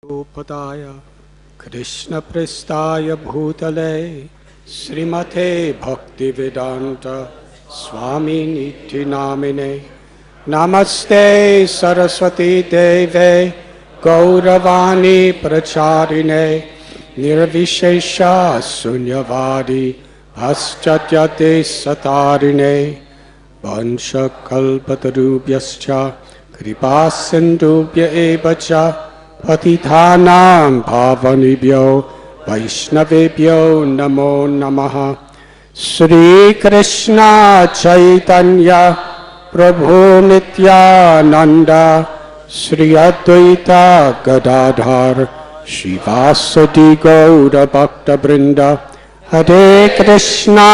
Upadaya Krishna Prestaya Bhutale Srimate Bhakti Vedanta Swami Niti Namine Namaste Saraswati Deve Gauravani Pracharine Nirvishesha Sunyavadi Bhaschatyate Satarine Vansha Kalpatarubhyascha Kripa Sindhubhya Evacha Patithanam Bhavanibhyo Vaishnavebhyo Namo Namaha Sri Krishna Chaitanya Prabhu Nityananda Sri Advaita Gadadhar Shivasati Gaura Bhakta Brinda Hare Krishna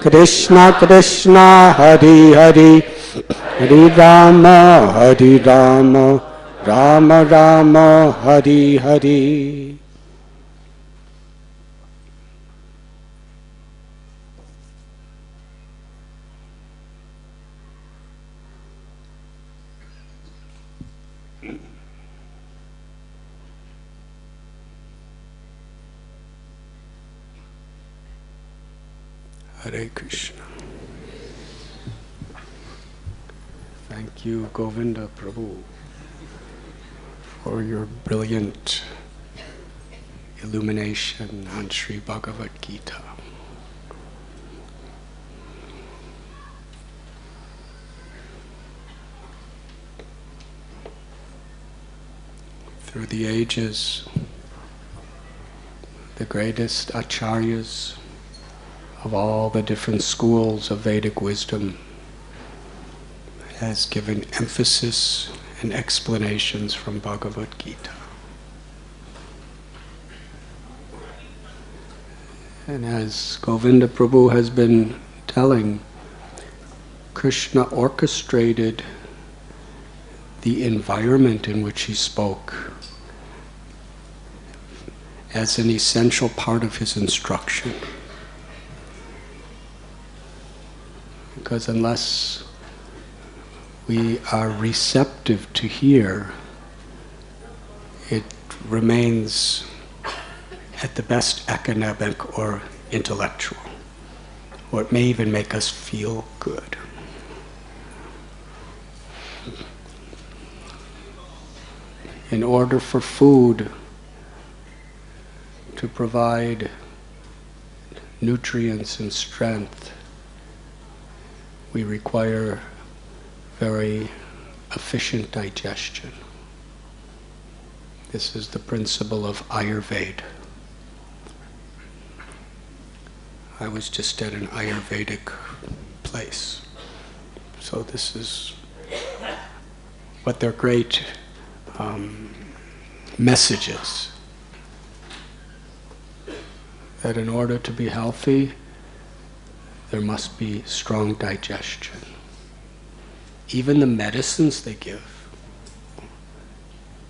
Krishna Krishna Hare Hare Hare Rama Rama Rama Hare Hare. Hare Krishna. Thank you, Govinda Prabhu, for your brilliant illumination on Sri Bhagavad Gita. Through the ages, the greatest acharyas of all the different schools of Vedic wisdom has given emphasis and explanations from Bhagavad Gita. And as Govinda Prabhu has been telling, Krishna orchestrated the environment in which he spoke as an essential part of his instruction. Because unless we are receptive to hear, it remains at the best academic or intellectual, or it may even make us feel good. In order for food to provide nutrients and strength, we require very efficient digestion. This is the principle of Ayurveda. I was just at an Ayurvedic place. So this is what their great message is. That in order to be healthy, there must be strong digestion. Even the medicines they give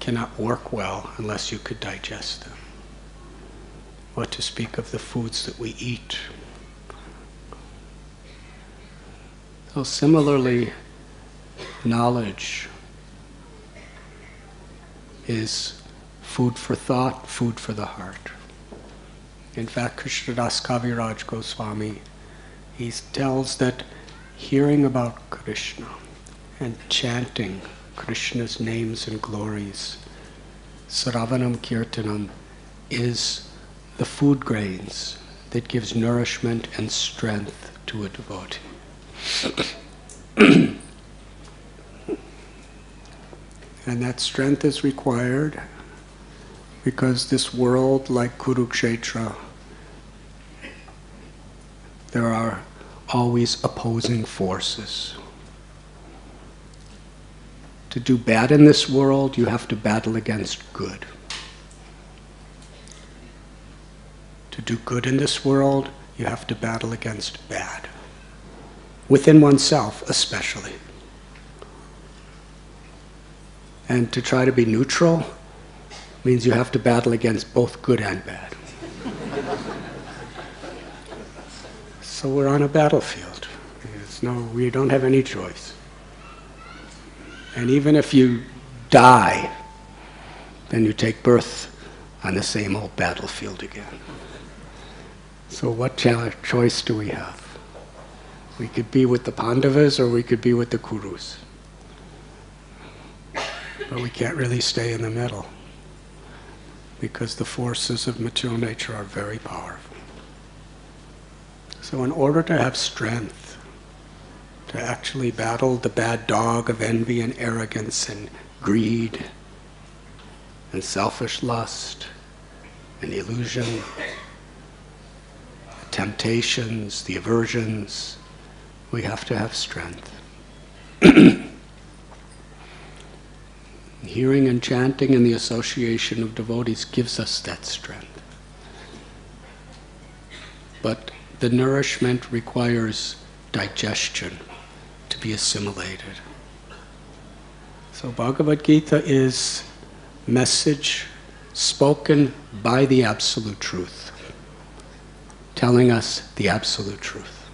cannot work well unless you could digest them. What to speak of the foods that we eat. So similarly, knowledge is food for thought, food for the heart. In fact, Krishnadas Kaviraj Goswami, he tells that hearing about Krishna and chanting Krishna's names and glories, Sravanam Kirtanam, is the food grains that gives nourishment and strength to a devotee. And that strength is required because this world, like Kurukshetra, there are always opposing forces. To do bad in this world, you have to battle against good. To do good in this world, you have to battle against bad. Within oneself, especially. And to try to be neutral means you have to battle against both good and bad. So we're on a battlefield. We don't have any choice. And even if you die then you take birth on the same old battlefield again. So what choice do we have? We could be with the Pandavas or we could be with the Kurus. But we can't really stay in the middle because the forces of material nature are very powerful. So in order to have strength, to actually battle the bad dog of envy and arrogance and greed and selfish lust and illusion, the temptations, the aversions, we have to have strength. Hearing and chanting and the association of devotees gives us that strength. But the nourishment requires digestion to be assimilated. So Bhagavad Gita is message spoken by the Absolute Truth, telling us the Absolute Truth.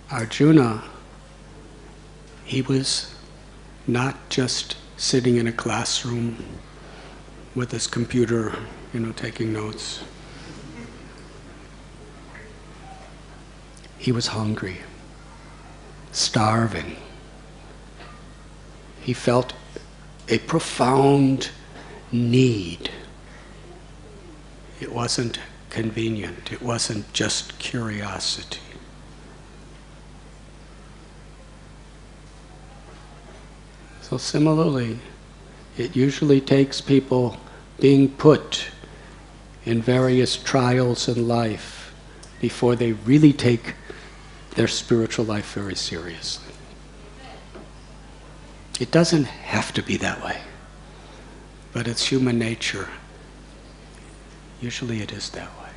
Arjuna, he was not just sitting in a classroom with his computer, taking notes. He was hungry, starving. He felt a profound need. It wasn't convenient. It wasn't just curiosity. So similarly, it usually takes people being put in various trials in life before they really take their spiritual life very seriously. It doesn't have to be that way, but it's human nature. Usually it is that way.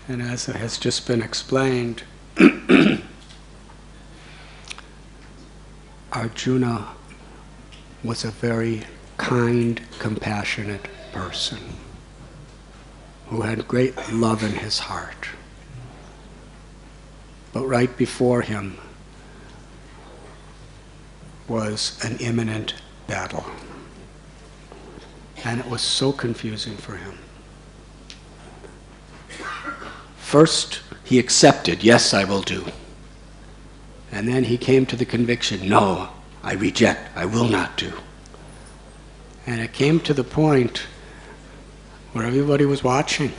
And as has just been explained, Arjuna was a very kind, compassionate person who had great love in his heart. But right before him was an imminent battle. And it was so confusing for him. First, he accepted, yes, I will do. And then he came to the conviction, no, I reject, I will not do. And it came to the point where everybody was watching.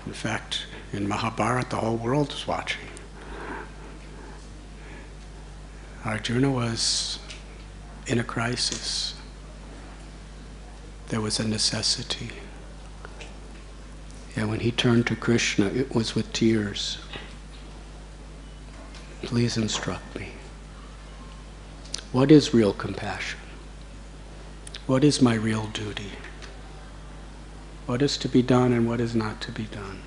In fact, in Mahabharata, the whole world was watching. Arjuna was in a crisis. There was a necessity. And when he turned to Krishna, it was with tears. Please instruct me. What is real compassion? What is my real duty? What is to be done and what is not to be done?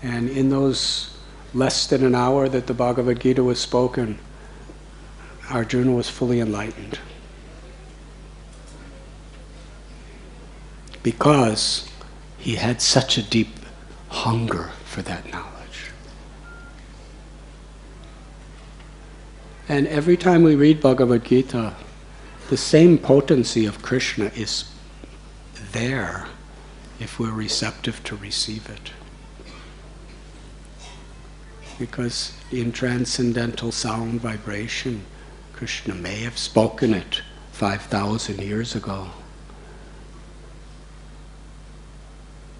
And in those less than an hour that the Bhagavad Gita was spoken, Arjuna was fully enlightened. Because he had such a deep hunger for that knowledge. And every time we read Bhagavad Gita, the same potency of Krishna is there if we're receptive to receive it. Because in transcendental sound vibration, Krishna may have spoken it 5,000 years ago.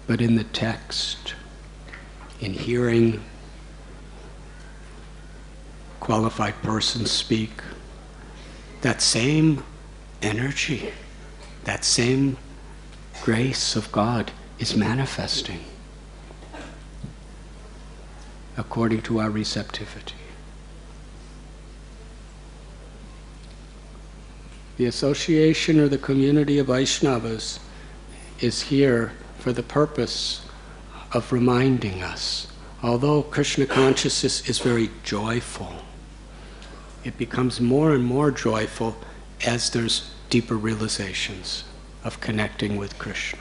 But in the text, in hearing qualified persons speak, that same energy, that same grace of God is manifesting according to our receptivity. The association or the community of Vaishnavas is here for the purpose of reminding us, although Krishna consciousness is very joyful, it becomes more and more joyful as there's deeper realizations of connecting with Krishna.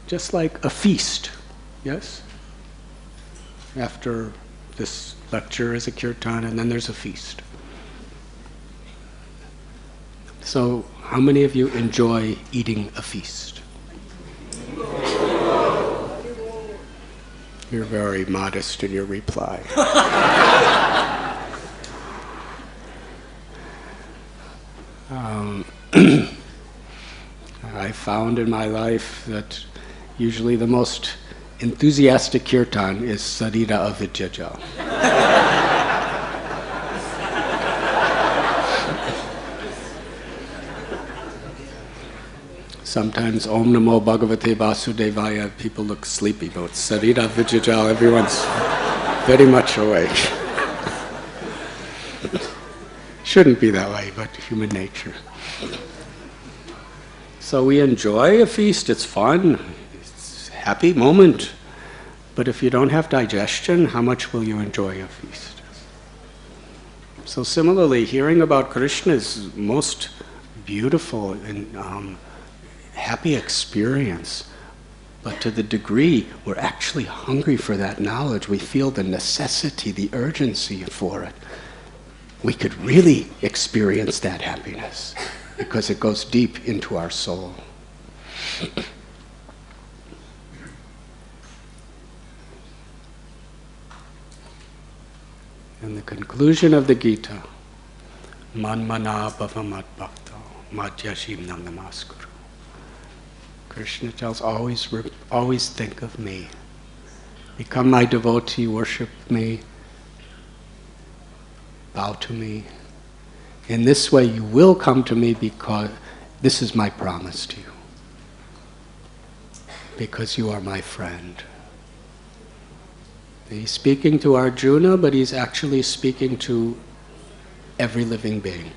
just like a feast, yes? After this lecture is a kirtan, and then there's a feast. So, how many of you enjoy eating a feast? You're very modest in your reply. I found in my life that usually the most enthusiastic kirtan is Sarira Avidyaja. Sometimes Om Namo Bhagavate Vasudevaya, people look sleepy, but Sarira Avidyaja, everyone's very much awake. Shouldn't be that way, but human nature. So we enjoy a feast, it's fun, it's a happy moment. But if you don't have digestion, how much will you enjoy a feast? So similarly, hearing about Krishna is most beautiful and happy experience. But to the degree we're actually hungry for that knowledge, we feel the necessity, the urgency for it, we could really experience that happiness because it goes deep into our soul. And the conclusion of the Gita, Manmana bhava mad bhakto madhyashim nam namaskuru. Krishna tells, always think of me. Become my devotee, worship me, bow to me. In this way you will come to me because this is my promise to you. Because you are my friend. He's speaking to Arjuna, but he's actually speaking to every living being.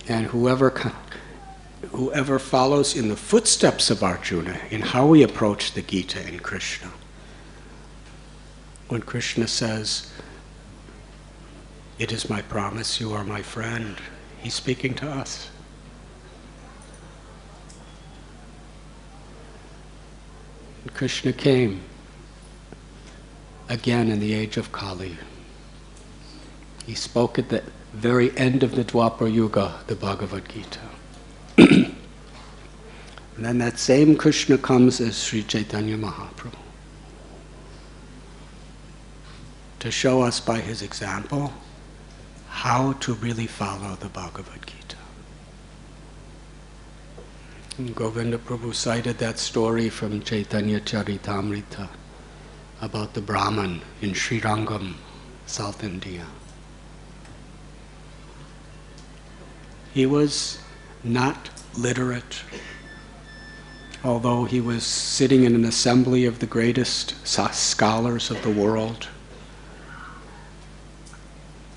And whoever follows in the footsteps of Arjuna in how we approach the Gita and Krishna. When Krishna says, "It is my promise, you are my friend," he's speaking to us. And Krishna came again in the age of Kali. He spoke at the very end of the Dwapara Yuga, the Bhagavad Gita. And then that same Krishna comes as Sri Chaitanya Mahaprabhu to show us by his example how to really follow the Bhagavad Gita. And Govinda Prabhu cited that story from Chaitanya Charitamrita about the Brahman in Srirangam, South India. He was not literate, although he was sitting in an assembly of the greatest scholars of the world.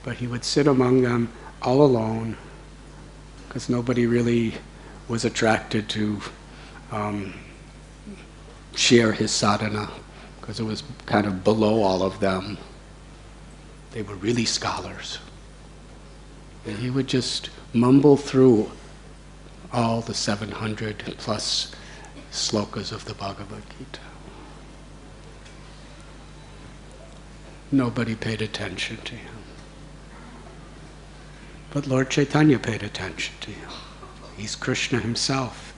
But he would sit among them all alone, because nobody really was attracted to share his sadhana, because it was kind of below all of them. They were really scholars. And he would just mumble through all the 700 plus slokas of the Bhagavad Gita. Nobody paid attention to him. But Lord Chaitanya paid attention to him. He's Krishna himself.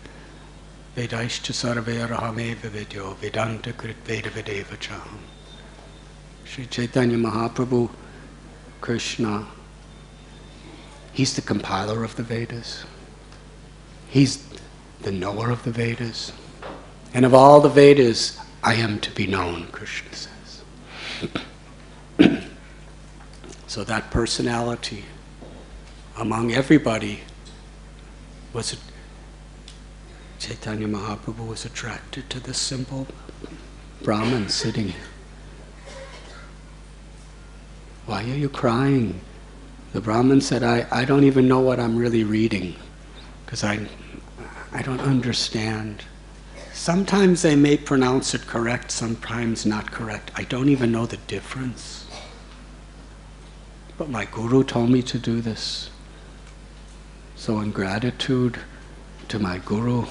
Vedaishcha sarve arahameva vidyo vedanta krit veda vedeva chaham. Sri Chaitanya Mahaprabhu, Krishna, he's the compiler of the Vedas. He's the knower of the Vedas. And of all the Vedas, I am to be known, Krishna says. So that personality among everybody was Chaitanya Mahaprabhu was attracted to this simple Brahman sitting. Why are you crying? The Brahman said, I don't even know what I'm really reading, because I don't understand. Sometimes they may pronounce it correct, sometimes not correct. I don't even know the difference. But my guru told me to do this. So in gratitude to my guru,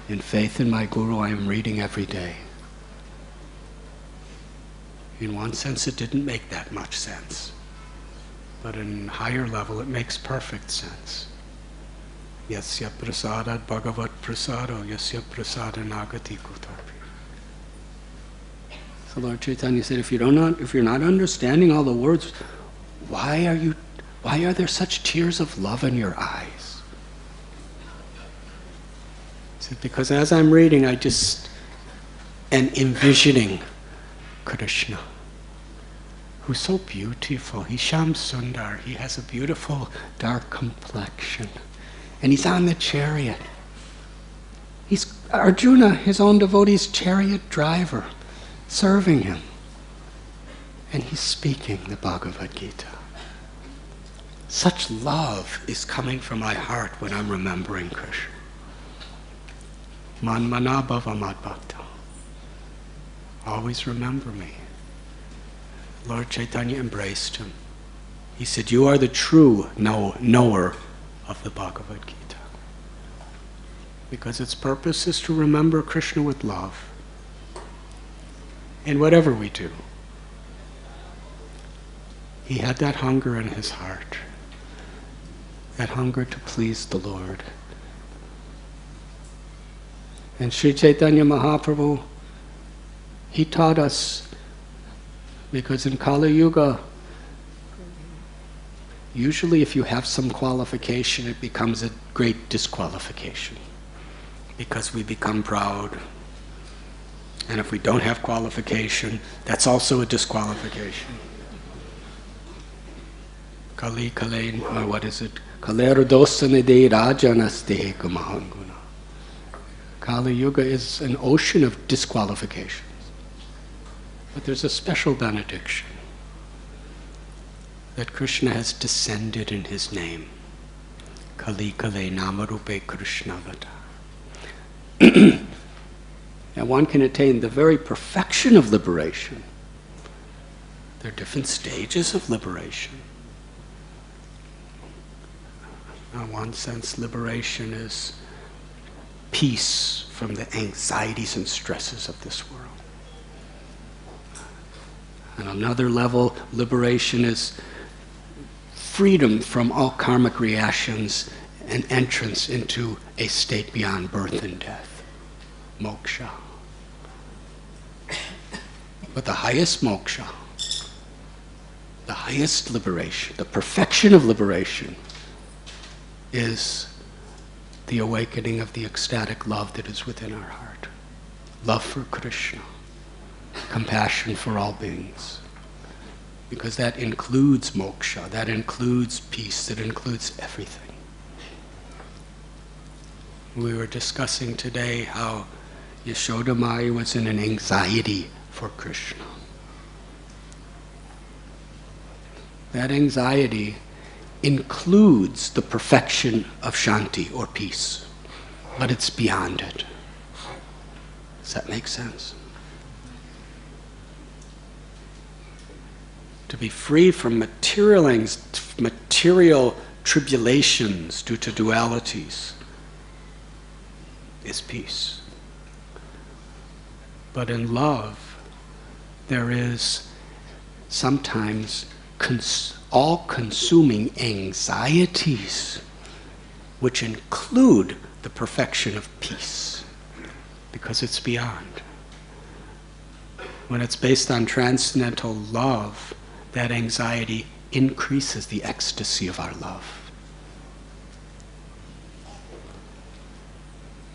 In faith in my Guru, I am reading every day. In one sense, it didn't make that much sense. But in a higher level, it makes perfect sense. Yasya prasadat bhagavat prasado, yasya prasada nagati kutarpi. So Lord Chaitanya said, if you're not understanding all the words, why are there such tears of love in your eyes? He said, because as I'm reading, I just am envisioning Krishna, who's so beautiful. He's Sham Sundar. He has a beautiful dark complexion. And he's on the chariot. He's Arjuna, his own devotee's chariot driver, serving him. And he's speaking the Bhagavad Gita. Such love is coming from my heart when I'm remembering Krishna. Man mana bhava mad bhakta. Always remember me. Lord Chaitanya embraced him. He said, you are the true knower of the Bhagavad Gita. Because its purpose is to remember Krishna with love. In whatever we do. He had that hunger in his heart. That hunger to please the Lord. And Sri Chaitanya Mahaprabhu, he taught us, because in Kali Yuga, usually if you have some qualification, it becomes a great disqualification. Because we become proud. And if we don't have qualification, that's also a disqualification. Kali Kale, or what is it? Kalera dosanide rajanaste kamahanguna. Kali Yuga is an ocean of disqualifications. But there's a special benediction that Krishna has descended in his name. Kali Kale Namarupe Krishna Vata. And one can attain the very perfection of liberation. There are different stages of liberation. In one sense, liberation is peace from the anxieties and stresses of this world. On another level, liberation is freedom from all karmic reactions and entrance into a state beyond birth and death. Moksha. But the highest moksha, the highest liberation, the perfection of liberation, is the awakening of the ecstatic love that is within our heart. Love for Krishna. Compassion for all beings. Because that includes moksha, that includes peace, that includes everything. We were discussing today how Yashoda Maya was in an anxiety for Krishna. That anxiety includes the perfection of shanti or peace, but it's beyond it. Does that make sense? To be free from material tribulations due to dualities is peace. But in love, there is sometimes all-consuming anxieties which include the perfection of peace, because it's beyond. When it's based on transcendental love, that anxiety increases the ecstasy of our love.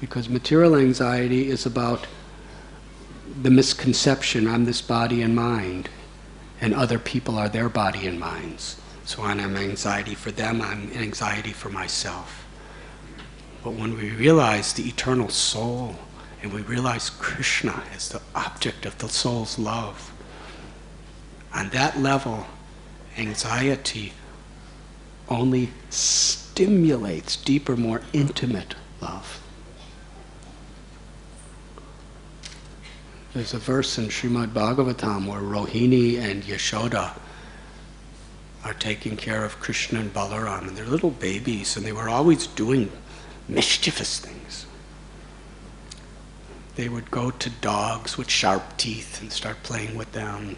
Because material anxiety is about the misconception, I'm this body and mind, and other people are their body and minds. So I have anxiety for them, I'm anxiety for myself. But when we realize the eternal soul, and we realize Krishna as the object of the soul's love, on that level, anxiety only stimulates deeper, more intimate love. There's a verse in Srimad Bhagavatam where Rohini and Yashoda are taking care of Krishna and Balaram, and they're little babies, and they were always doing mischievous things. They would go to dogs with sharp teeth and start playing with them.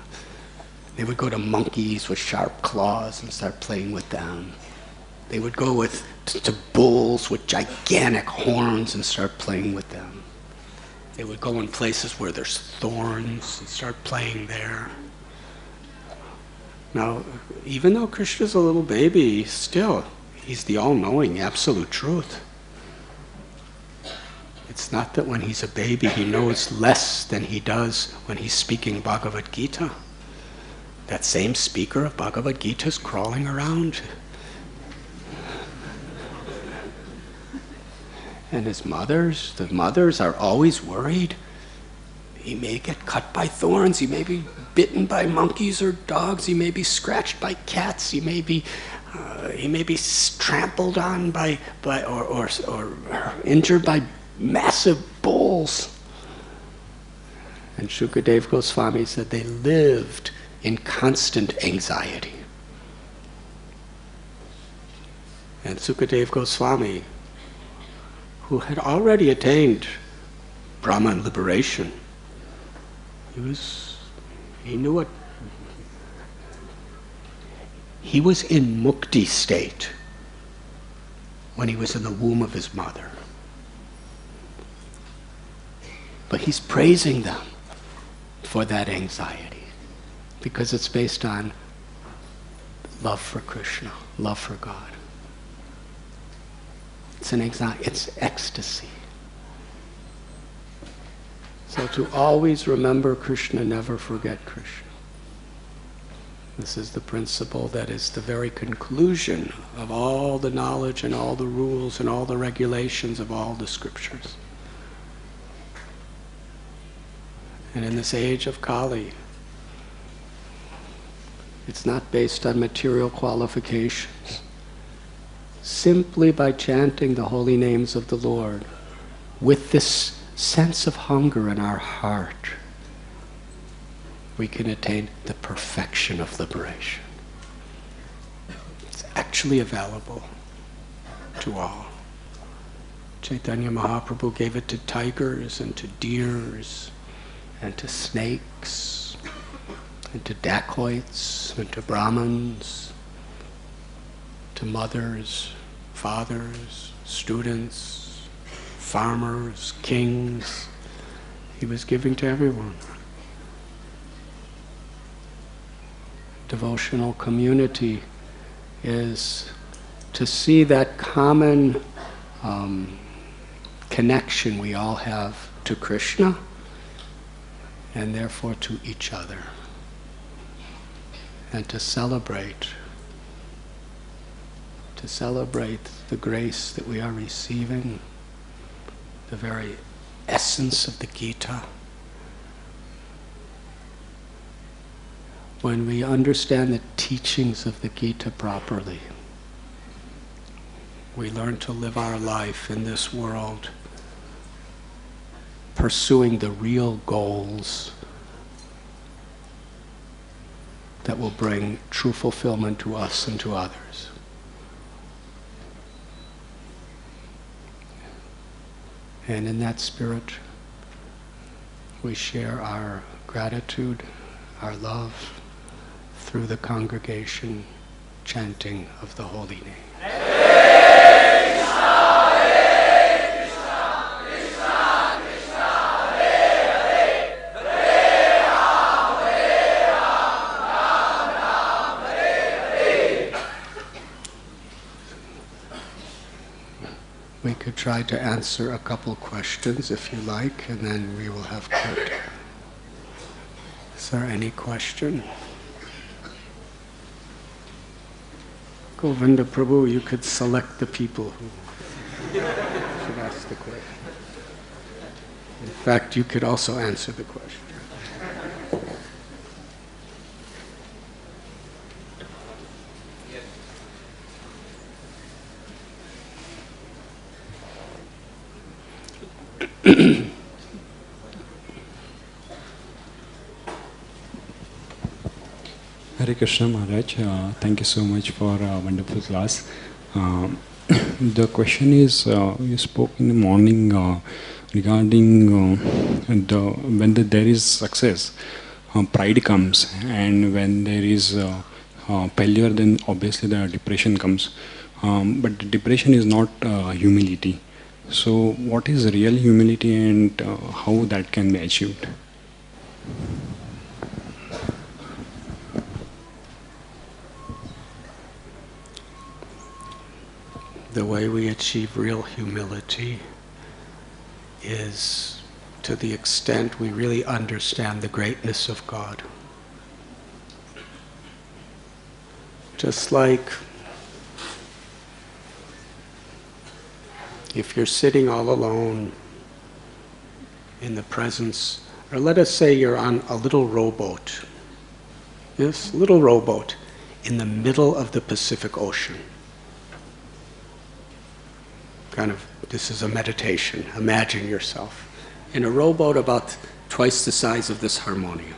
They would go to monkeys with sharp claws and start playing with them. They would go to bulls with gigantic horns and start playing with them. They would go in places where there's thorns and start playing there. Now, even though Krishna's a little baby, still, he's the all-knowing absolute truth. It's not that when he's a baby he knows less than he does when he's speaking Bhagavad Gita. That same speaker of Bhagavad Gita is crawling around. And the mothers are always worried. He may get cut by thorns, he may be bitten by monkeys or dogs, he may be scratched by cats, he may be trampled on by or injured by massive bulls. And Shukadev Goswami said they lived in constant anxiety. And Sukadev Goswami, who had already attained Brahman liberation, he knew it. He was in mukti state when he was in the womb of his mother. But he's praising them for that anxiety because it's based on love for Krishna, love for God. It's an anxiety, it's ecstasy. So to always remember Krishna, never forget Krishna. This is the principle that is the very conclusion of all the knowledge and all the rules and all the regulations of all the scriptures. And in this age of Kali, it's not based on material qualifications. Simply by chanting the holy names of the Lord, with this sense of hunger in our heart, we can attain the perfection of liberation. It's actually available to all. Chaitanya Mahaprabhu gave it to tigers and to deers and to snakes and to dacoits and to Brahmins, to mothers, fathers, students, farmers, kings. He was giving to everyone. Devotional community is to see that common connection we all have to Krishna and therefore to each other, and to celebrate the grace that we are receiving, the very essence of the Gita. When we understand the teachings of the Gita properly, we learn to live our life in this world pursuing the real goals that will bring true fulfillment to us and to others. And in that spirit, we share our gratitude, our love, through the congregation chanting of the holy name. We could try to answer a couple questions if you like, and then we will have Kurt. Is there any question? Govinda Prabhu, you could select the people who should ask the question. In fact, you could also answer the question. Hare Krishna Maharaj, thank you so much for a wonderful class. The question is, you spoke in the morning regarding there is success, pride comes, and when there is failure, then obviously the depression comes. But the depression is not humility. So, what is real humility, and how that can be achieved? The way we achieve real humility is to the extent we really understand the greatness of God. Just like if you're sitting all alone in the presence, or let us say you're on a little rowboat, yes, little rowboat in the middle of the Pacific Ocean. This is a meditation. Imagine yourself in a rowboat about twice the size of this harmonium.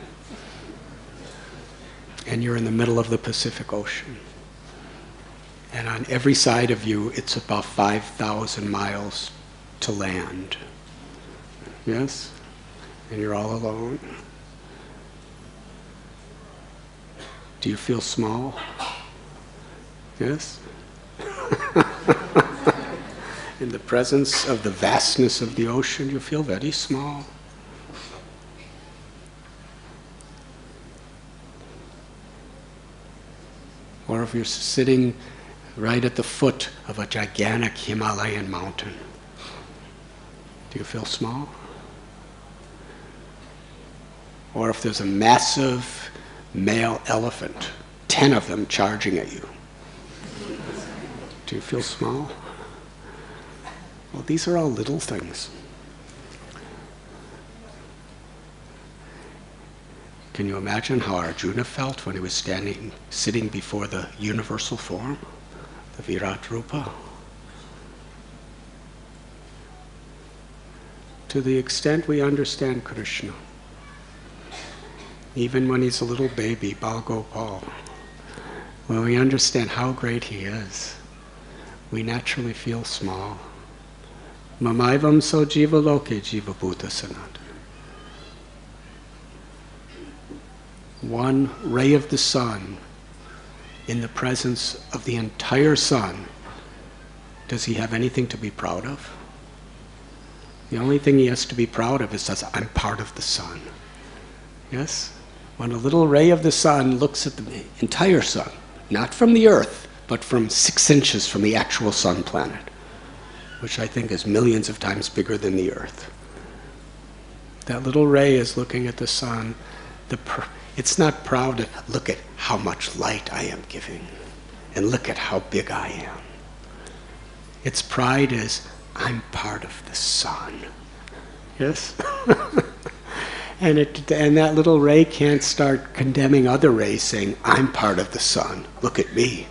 And you're in the middle of the Pacific Ocean. And on every side of you, it's about 5,000 miles to land. Yes? And you're all alone. Do you feel small? Yes? In the presence of the vastness of the ocean, you feel very small. Or if you're sitting right at the foot of a gigantic Himalayan mountain, do you feel small? Or if there's a massive male elephant, 10 of them charging at you, do you feel small? Well, these are all little things. Can you imagine how Arjuna felt when he was sitting before the universal form, the Virat Rupa? To the extent we understand Krishna, even when he's a little baby, Bal Gopal, when we understand how great he is, we naturally feel small. Mamaivam so jiva loke jiva bhuta sanat. One ray of the sun in the presence of the entire sun, does he have anything to be proud of? The only thing he has to be proud of is that I'm part of the sun. Yes? When a little ray of the sun looks at the entire sun, not from the earth, but from 6 inches from the actual sun planet, which I think is millions of times bigger than the earth. That little ray is looking at the sun. It's not proud to look at how much light I am giving and look at how big I am. Its pride is, I'm part of the sun. Yes? And that little ray can't start condemning other rays, saying, I'm part of the sun, look at me.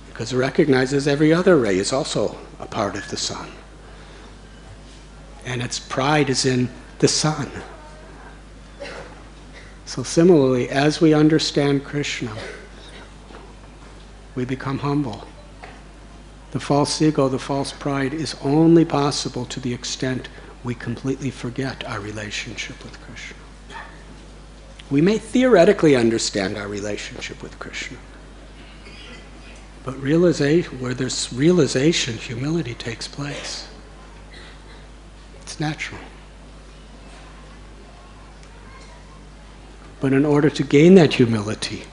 Because it recognizes every other ray is also a part of the sun. And its pride is in the sun. So similarly, as we understand Krishna, we become humble. The false ego, the false pride is only possible to the extent we completely forget our relationship with Krishna. We may theoretically understand our relationship with Krishna, but where there's realization, humility takes place. It's natural. But in order to gain that humility,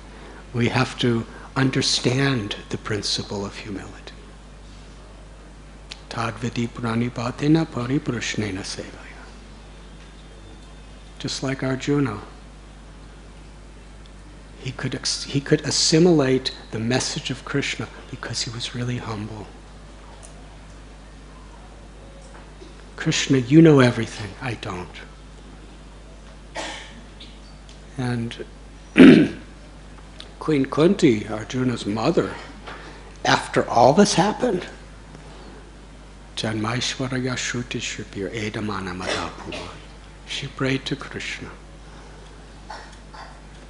we have to understand the principle of humility. Tadvidi pranipatena pariprashnena sevaya. Just like Arjuna, he could assimilate the message of Krishna because he was really humble. Krishna, you know everything, I don't. And Queen Kunti, Arjuna's mother, after all this happened, Janmaishwaraya Shruti Shipir Edamana Madhapuma, she prayed to Krishna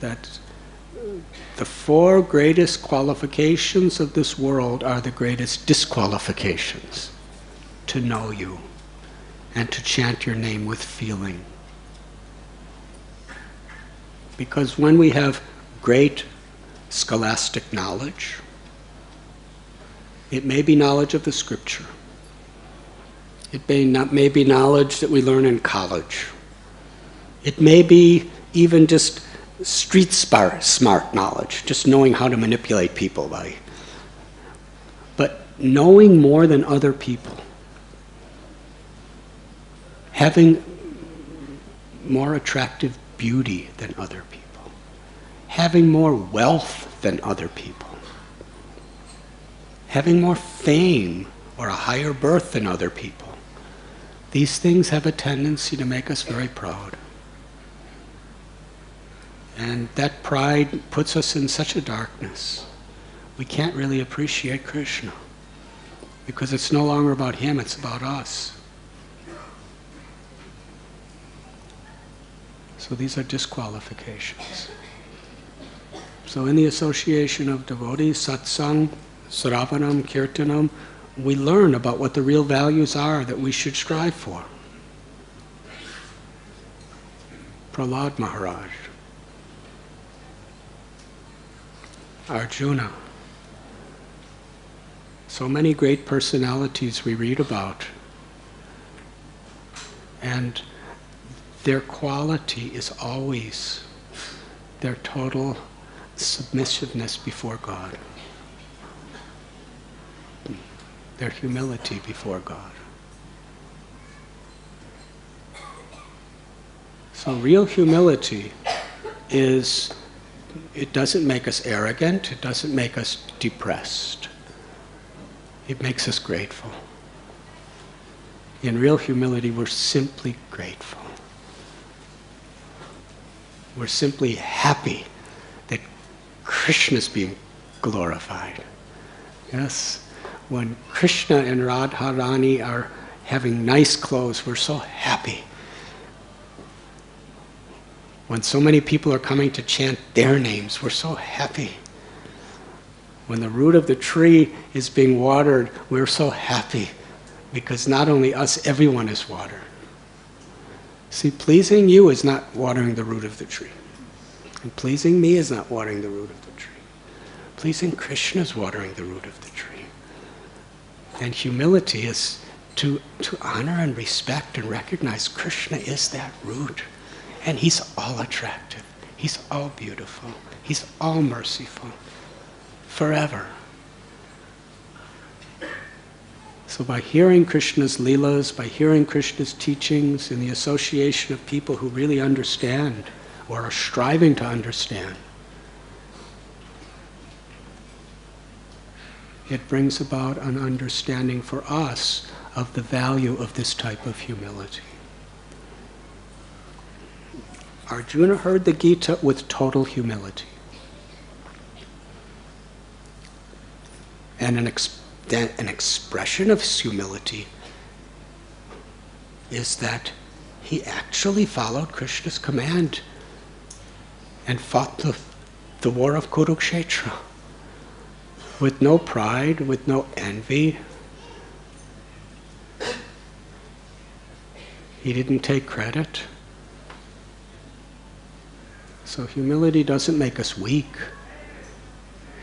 that the 4 greatest qualifications of this world are the greatest disqualifications: to know you and to chant your name with feeling. Because when we have great scholastic knowledge, it may be knowledge of the scripture. It may be knowledge that we learn in college. It may be even just street smart knowledge, just knowing how to manipulate people. But knowing more than other people, having more attractive beauty than other people, having more wealth than other people, having more fame or a higher birth than other people. These things have a tendency to make us very proud. And that pride puts us in such a darkness. We can't really appreciate Krishna because it's no longer about him, it's about us. So these are disqualifications. So in the association of devotees, satsang, sravanam, kirtanam, we learn about what the real values are that we should strive for. Prahlad Maharaj, Arjuna, so many great personalities we read about, and their quality is always their total submissiveness before God, their humility before God. So real humility is, it doesn't make us arrogant, it doesn't make us depressed. It makes us grateful. In real humility, we're simply grateful. We're simply happy that Krishna is being glorified. Yes, when Krishna and Radharani are having nice clothes, we're so happy. When so many people are coming to chant their names, we're so happy. When the root of the tree is being watered, we're so happy because not only us, everyone is watered. See, pleasing you is not watering the root of the tree. And pleasing me is not watering the root of the tree. Pleasing Krishna is watering the root of the tree. And humility is to honor and respect and recognize Krishna is that root. And he's all attractive. He's all beautiful. He's all merciful. Forever. So by hearing Krishna's leelas, by hearing Krishna's teachings in the association of people who really understand or are striving to understand, it brings about an understanding for us of the value of this type of humility. Arjuna heard the Gita with total humility. And an expression of his humility is that he actually followed Krishna's command and fought the war of Kurukshetra with no pride, with no envy. He didn't take credit. So humility doesn't make us weak.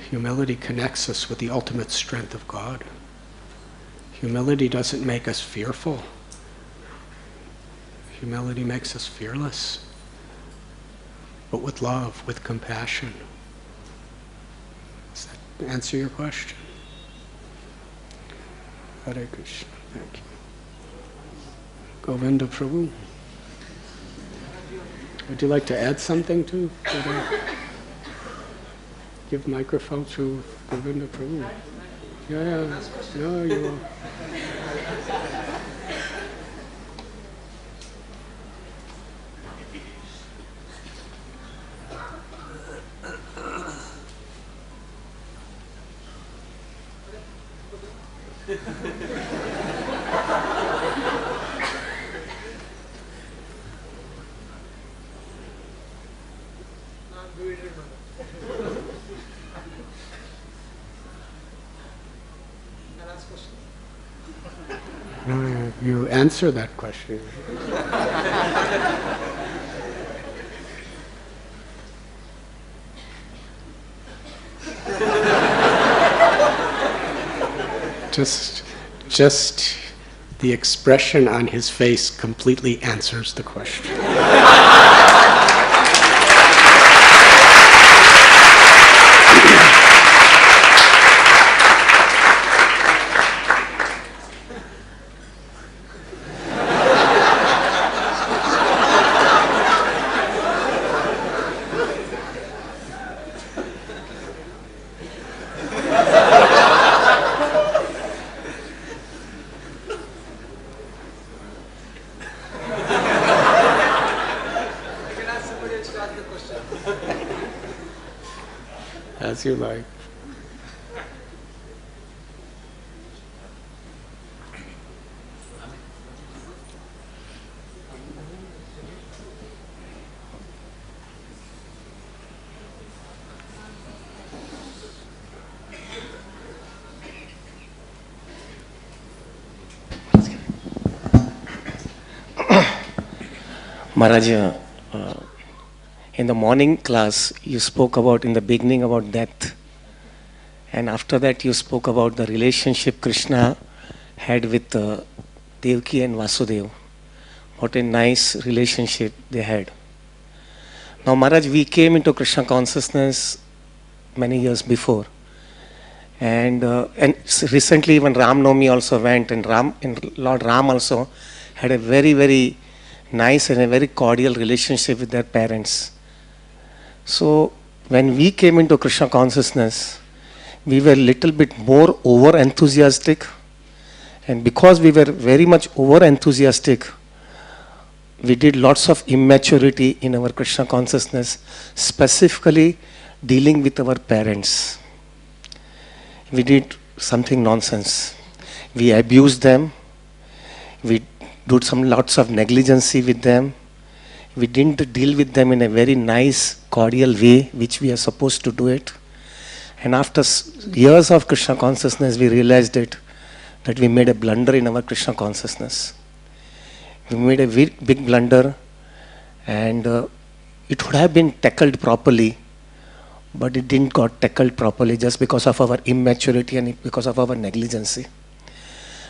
Humility connects us with the ultimate strength of God. Humility doesn't make us fearful. Humility makes us fearless, but with love, with compassion. Does that answer your question? Hare Krishna. Thank you. Govinda Prabhu. Would you like to add something to give microphone to Govinda Prabhu? Yeah. No, you will. You answer that question. Just the expression on his face completely answers the question. As you like. Maharaj, in the morning class, you spoke about, in the beginning, about death. And after that, you spoke about the relationship Krishna had with Devaki and Vasudeva. What a nice relationship they had. Now, Maharaj, we came into Krishna consciousness many years before. And recently, even Ram Navami also went, and Lord Ram also had a very, very nice and a very cordial relationship with their parents. So when we came into Krishna consciousness, we were a little bit more over enthusiastic, and because we were very much over enthusiastic, we did lots of immaturity in our Krishna consciousness, specifically dealing with our parents. We did something nonsense. We abused them. We did lots of negligence with them. We didn't deal with them in a very nice, cordial way, which we are supposed to do it. And after years of Krishna consciousness, we realized that we made a blunder in our Krishna consciousness. We made a big blunder, and it would have been tackled properly, but it didn't got tackled properly just because of our immaturity and because of our negligence.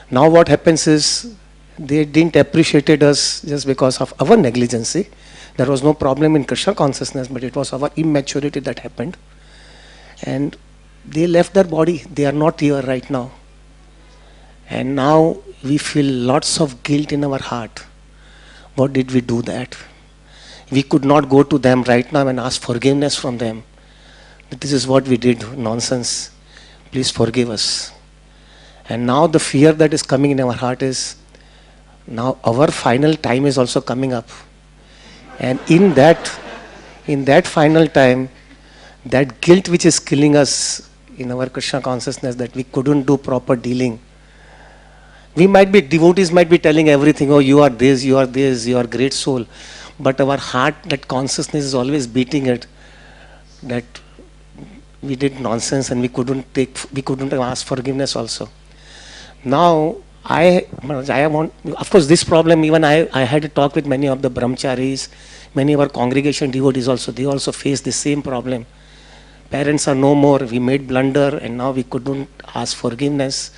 Now what happens is, they didn't appreciate us just because of our negligence. There was no problem in Krishna consciousness, but it was our immaturity that happened. And they left their body. They are not here right now. And now we feel lots of guilt in our heart. What did we do that? We could not go to them right now and ask forgiveness from them. This is what we did, nonsense. Please forgive us. And now the fear that is coming in our heart is, now our final time is also coming up. And in that final time, that guilt which is killing us in our Krishna consciousness, that we couldn't do proper dealing. Devotees might be telling everything, oh, you are this, you are this, you are great soul. But our heart, that consciousness is always beating it, that we did nonsense and we couldn't ask forgiveness also. Now, I want, of course, this problem, even I had a talk with many of the brahmacharis, many of our congregation devotees also, they also face the same problem. Parents are no more, we made blunder and now we couldn't ask forgiveness.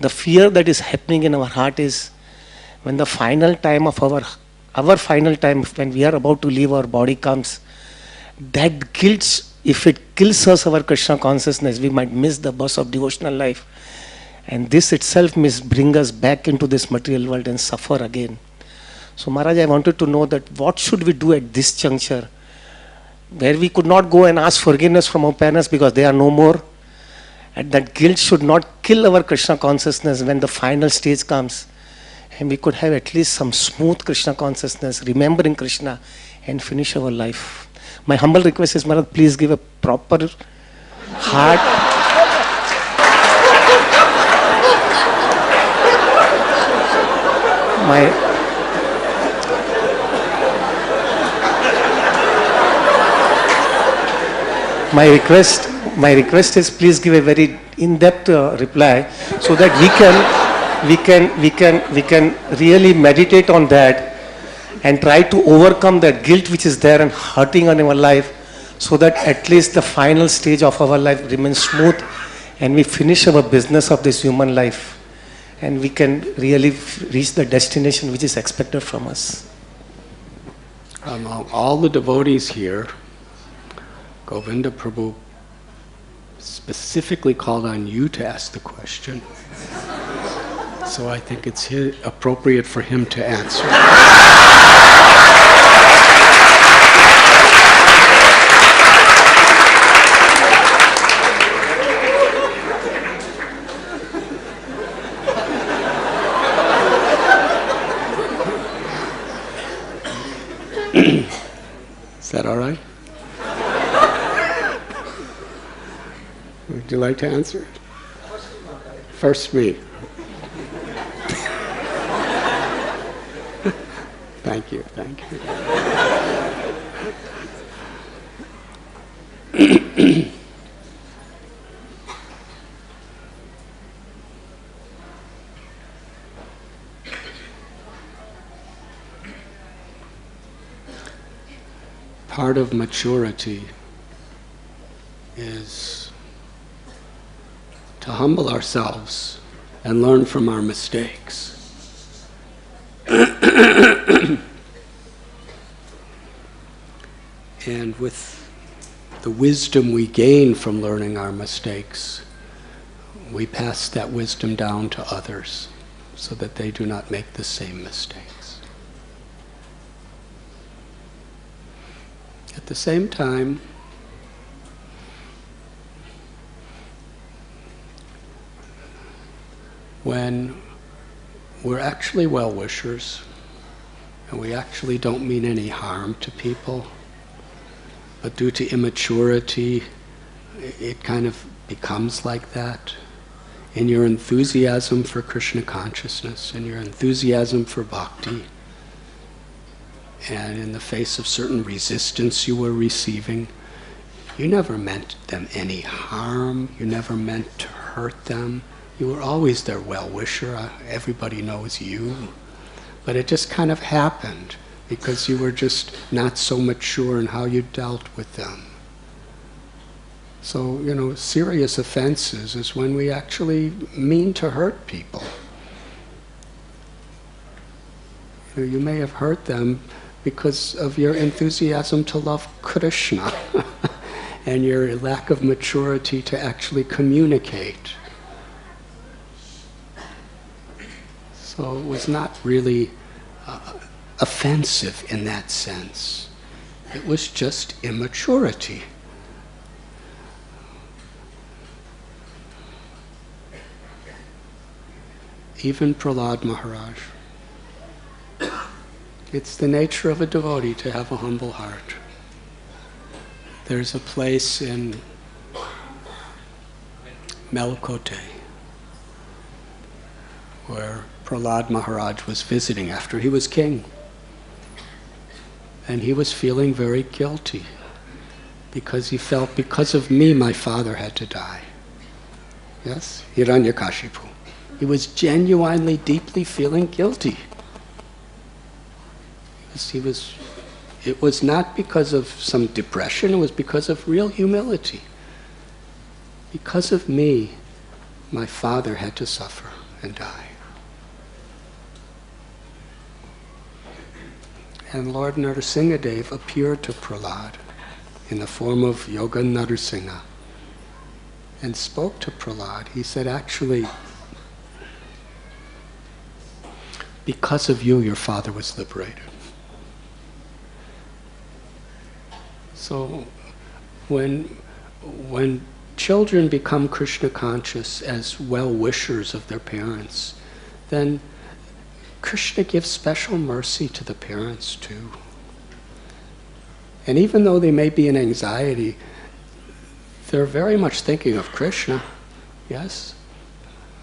The fear that is happening in our heart is, when the final time of our final time, when we are about to leave, our body comes, that guilt, if it kills us, our Krishna consciousness, we might miss the bus of devotional life. And this itself may bring us back into this material world and suffer again. So Maharaj, I wanted to know that what should we do at this juncture, where we could not go and ask forgiveness from our parents because they are no more. And that guilt should not kill our Krishna consciousness when the final stage comes. And we could have at least some smooth Krishna consciousness, remembering Krishna, and finish our life. My humble request is, Maharaj, please give a proper heart. My request is, please give a very in-depth reply, so that we can really meditate on that and try to overcome that guilt which is there and hurting on our life, so that at least the final stage of our life remains smooth and we finish our business of this human life and we can really reach the destination which is expected from us. Among all the devotees here, Govinda Prabhu specifically called on you to ask the question. So I think it's appropriate for him to answer. Is that all right? Would you like to answer? First me. Thank you, thank you. Part of maturity is to humble ourselves and learn from our mistakes. And with the wisdom we gain from learning our mistakes, we pass that wisdom down to others so that they do not make the same mistakes. At the same time, when we're actually well-wishers and we actually don't mean any harm to people, but due to immaturity, it kind of becomes like that. In your enthusiasm for Krishna consciousness, in your enthusiasm for bhakti, and in the face of certain resistance you were receiving, you never meant them any harm, you never meant to hurt them. You were always their well-wisher, everybody knows you. But it just kind of happened because you were just not so mature in how you dealt with them. So, serious offenses is when we actually mean to hurt people. You may have hurt them because of your enthusiasm to love Krishna and your lack of maturity to actually communicate. So it was not really offensive in that sense. It was just immaturity. Even Prahlad Maharaj. It's the nature of a devotee to have a humble heart. There's a place in Melkote where Prahlad Maharaj was visiting after he was king. And he was feeling very guilty because he felt, because of me, my father had to die. Yes? Hiranyakashipu. He was genuinely, deeply feeling guilty. It was not because of some depression, it was because of real humility. Because of me, my father had to suffer and die. And Lord Narasimhadev appeared to Prahlad in the form of Yoga Narasimha and spoke to Prahlad. He said, actually, because of you, your father was liberated. So when children become Krishna conscious as well-wishers of their parents, then Krishna gives special mercy to the parents too. And even though they may be in anxiety, they're very much thinking of Krishna. Yes?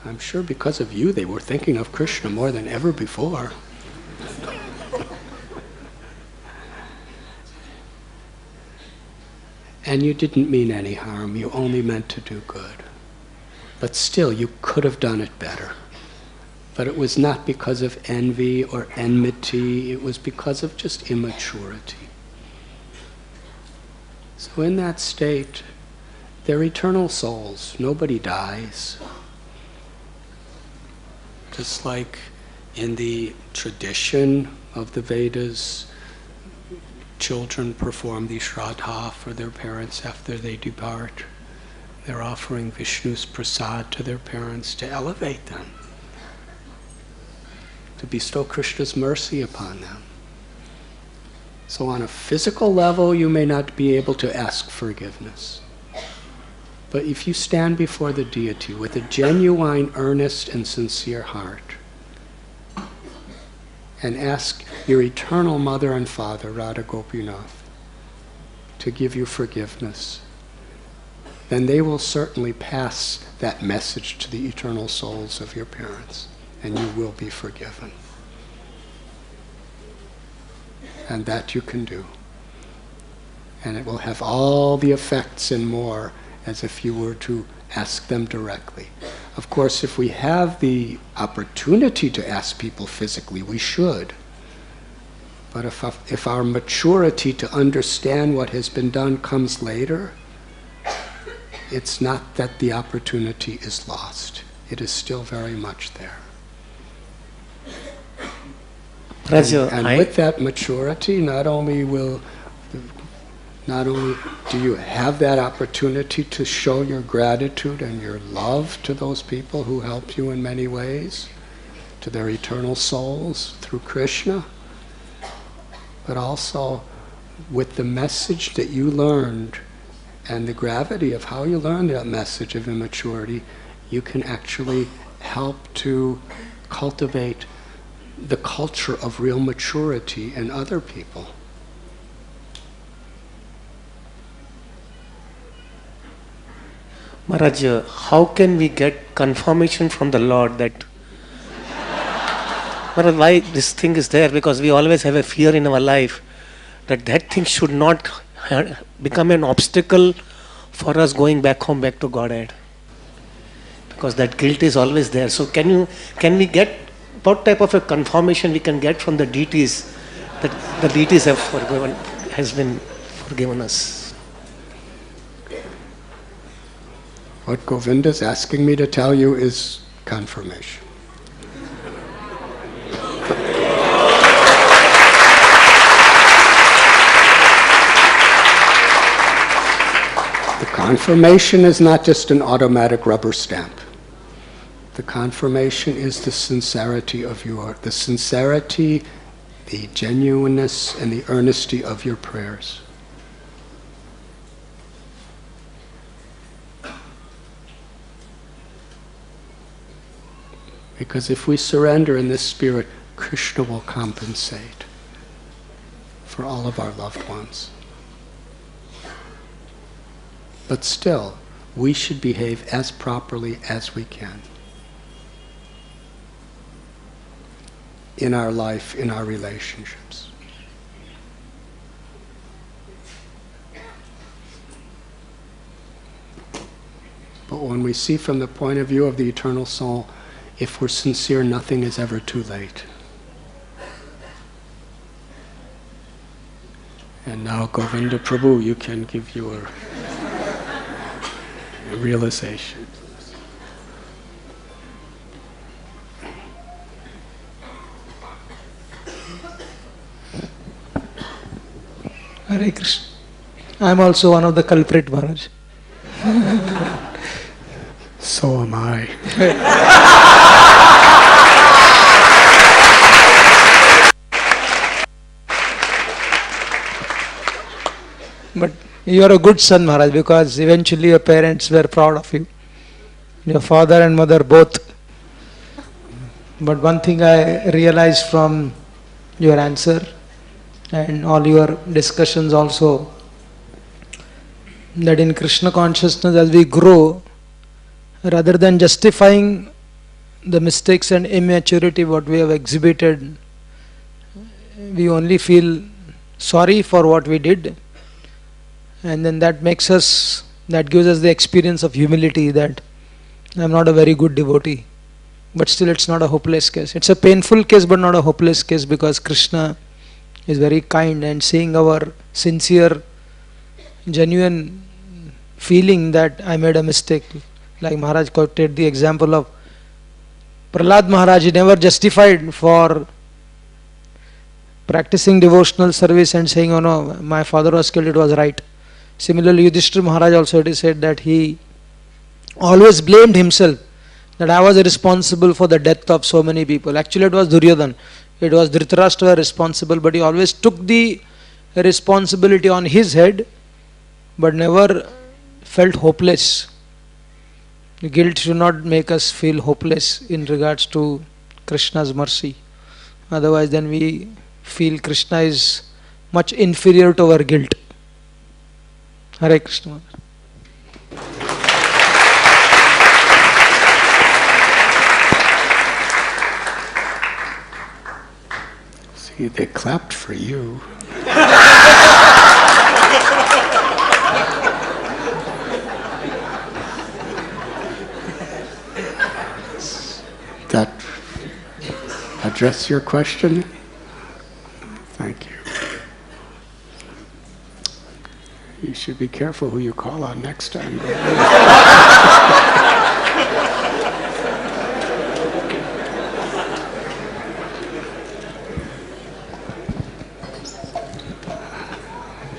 I'm sure because of you they were thinking of Krishna more than ever before. And you didn't mean any harm, you only meant to do good. But still, you could have done it better. But it was not because of envy or enmity, it was because of just immaturity. So in that state, they're eternal souls. Nobody dies. Just like in the tradition of the Vedas, children perform the Shraddha for their parents after they depart. They're offering Vishnu's prasad to their parents to elevate them, to bestow Krishna's mercy upon them. So on a physical level, you may not be able to ask forgiveness. But if you stand before the deity with a genuine, earnest, and sincere heart, and ask your eternal mother and father, Radha Gopinath, to give you forgiveness, then they will certainly pass that message to the eternal souls of your parents, and you will be forgiven. And that you can do. And it will have all the effects and more as if you were to ask them directly. Of course, if we have the opportunity to ask people physically, we should. But if our maturity to understand what has been done comes later, it's not that the opportunity is lost. It is still very much there. And with that maturity, not only do you have that opportunity to show your gratitude and your love to those people who helped you in many ways, to their eternal souls through Krishna, but also with the message that you learned and the gravity of how you learned that message of immaturity, you can actually help to cultivate the culture of real maturity in other people. Maharaj, how can we get confirmation from the Lord that Maharaj, why this thing is there? Because we always have a fear in our life that that thing should not become an obstacle for us going back home, back to Godhead. Because that guilt is always there. So can we get what type of a confirmation we can get from the deities that the deities have been forgiven us? What Govinda is asking me to tell you is confirmation. The confirmation is not just an automatic rubber stamp. The confirmation is the sincerity, the genuineness, and the earnesty of your prayers. Because if we surrender in this spirit, Krishna will compensate for all of our loved ones. But still, we should behave as properly as we can in our life, in our relationships. But when we see from the point of view of the eternal soul, if we're sincere, nothing is ever too late. And now, Govinda Prabhu, you can give your realization. Hare Krishna. I am also one of the culprit, Maharaj. So am I. But you are a good son, Maharaj, because eventually your parents were proud of you. Your father and mother both. But one thing I realized from your answer and all your discussions also, that in Krishna consciousness as we grow, rather than justifying the mistakes and immaturity what we have exhibited, we only feel sorry for what we did, and then that gives us the experience of humility that I am not a very good devotee, But still it's not a hopeless case. It's a painful case but not a hopeless case, because Krishna is very kind, and seeing our sincere, genuine feeling that I made a mistake. Like Maharaj quoted the example of Prahlad Maharaj. He never justified for practicing devotional service and saying, oh no, my father was killed, it was right. Similarly, Yudhishthira Maharaj also, it is said that he always blamed himself, that I was responsible for the death of so many people. Actually, it was Duryodhan. It was Dhritarashtra responsible, but he always took the responsibility on his head, but never felt hopeless. Guilt should not make us feel hopeless in regards to Krishna's mercy. Otherwise, then we feel Krishna is much inferior to our guilt. Hare Krishna. See, they clapped for you. That address your question? Thank you. You should be careful who you call on next time.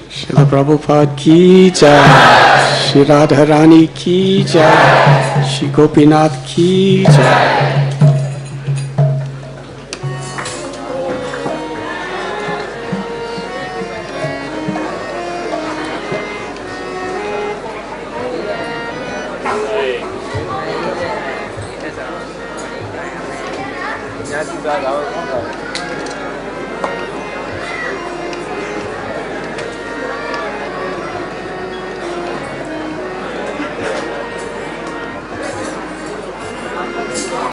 Srila Prabhupada ki jai, Shri Radharani ki jai, Shri Gopinath ki jai.